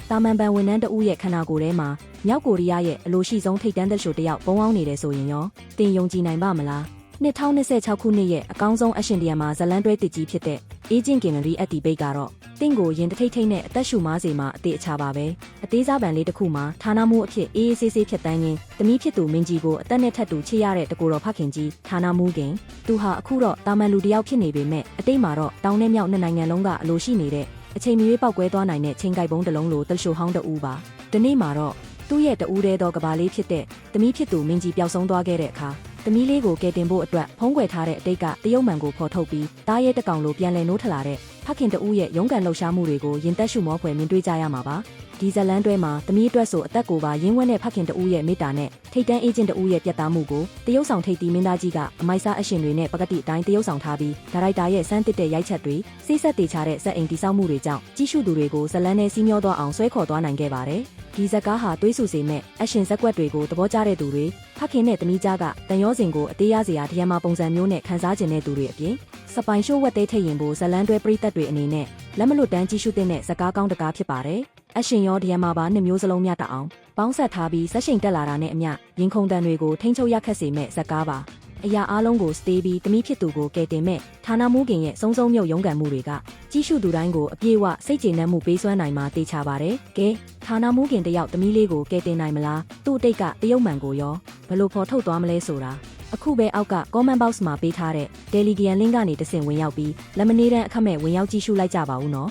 တာမန်ပန်ဝန်ထမ်းတဦးရဲ့ခန္ဓာကိုယ်ထဲမှာမြောက်ကိုရီးယားရဲ့အလိုရှိဆုံးထိပ်တန်းသက်ရှိုတယောက်ပုံအောင်နေတယ်ဆိုရင်ရောတင်ယုံကြည်နိုင်ပါမလား2026ခုနှစ်ရဲ့အကောင်းဆုံးအရှင်တရံမှာဇလန်တွဲတစ်ကြီးဖြစ်တဲ့အေဂျင့်ကင်နရီအက်တီဘိတ်ကတော့တင့်ကိုရင်တထိတ်ထိတ်နဲ့အသက်ရှူမားစေမှာအသေးအချပါပဲအသေးစားပံလေးတစ်ခုမှာဌာနမှုအဖြစ်အေးအေးဆေးဆေးဖြစ်တန်းရင်းတမီးဖြစ်သူမင်းကြီးကိုအသက်နဲ့ထပ်တူချစ်ရတဲ့တကူတော်ဖခင်ကြီးဌာနမှုခင်သူဟာအခုတော့တာမန်လူတစ်ယောက်ဖြစ်နေပေမဲ့အတိတ်မှာတော့တောင်နဲ့မြောက်နှစ်နိုင်ငံလုံးကအလိုရှိနေတဲ့အချိန်မီပောက်ကွဲသွားနိုင်တဲ့ချိန်ကိုက်ပုံးတစ်လုံးလိုသက်ရှိုဟောင်းတူပါဒီနေ့မှာတော့သူ့ရဲ့တူတဲသောကဘာလေးဖြစ်တဲ့တမီးဖြစ်သူမင်းကြီးပျောက်ဆုံးသွားခဲ့တဲ့အခါသမီးလေးကိုကယ်တင်ဖို့အတွက်ဖုံးကွယ်ထားတဲ့အတိတ်ကတရုတ်မှန်ကိုဖော်ထုတ်ပြီးတားရဲတကောင်လိုပြန်လည်နိုးထလာတဲ့ဖခင်တူရဲ့ရုန်းကန်လှုပ်ရှားမှုတွေကိုရင်သက်ရှုမောဖွယ်မြင်တွေ့ကြရမှာပါဒီဇလန်တွဲမှာသမီးအတွက်ဆိုအသက်ကိုပါရင်းဝဲတဲ့ဖခင်တူရဲ့မေတ္တာနဲ့ထိတ်တန်းအေဂျင့်တူရဲ့ပြတ်သားမှုကိုတရုတ်ဆောင်ထိပ်တီမင်းသားကြီးကအမိုက်စားအရှင်တွေနဲ့ပကတိအတိုင်းတရုတ်ဆောင်ထားပြီးဒါရိုက်တာရဲ့စမ်းတစ်တဲ့ရိုက်ချက်တွေစိစက်တေချတဲ့ဇက်အိမ်တိစောက်မှုတွေကြောင့်ကြီးစုသူတွေကိုဇလန်နဲ့စီးမျောသွားအောင်ဆွဲခေါ်သွားနိုင်ခဲ့ပါတယ်ဒီဇက်ကားဟာတွေးဆူစေမဲ့အရှင်ဇက်ကွက်တွေကိုသဘောကျတဲ့သူတွေဖခင်နဲ့သမီးကြားကတန်ရောစင်ကိုအသေးရစရာဒီယမာပုံစံမျိုးနဲ့ခန်းစားကျင်တဲ့သူတွေအပြင်စပိုင်ရှိုးဝက်သေးထိတ်ရင်ကိုဇလန်တွဲပရိသတ်တွေအနေနဲ့လက်မလွတ်တန်းကြီးရှုတဲ့ဇက်ကားကောင်းတကားဖြစ်ပါတယ်အရှင်ရောဒီယမာပါနှစ်မျိုးစလုံးမြတ်တအောင်ပေါင်းဆက်ထားပြီးဆက်ရှိန်တက်လာတာနဲ့အမျှရင်ခုန်တန်တွေကိုထိန်းချုပ်ရခက်စေမဲ့ဇက်ကားပါအရာအားလုံးကိုစတေးပြီးတမိဖြစ်သူကိုကယ်တင်မဲ့ဌာနမှုခင်ရဲ့စုံစုံမြုပ်ရုံးကန်မှုတွေကကြီးစုသူတိုင်းကိုအပြည့်အဝစိတ်ကျေနပ်မှုပေးစွမ်းနိုင်မှာတေချပါတယ်ကဲဌာနမှုခင်တယောက်တမိလေးကိုကယ်တင်နိုင်မလားသူ့အတိတ်ကတရုတ်မှန်ကိုရောဘယ်လိုဖော်ထုတ်သွားမလဲဆိုတာအခုပဲအောက်က comment box မှာပေးထားတဲ့ Telegram link ကနေတဆင့်ဝင်ရောက်ပြီးလက်မနေတန်းအခမဲ့ဝင်ရောက်ကြည့်ရှုလိုက်ကြပါဦးနော်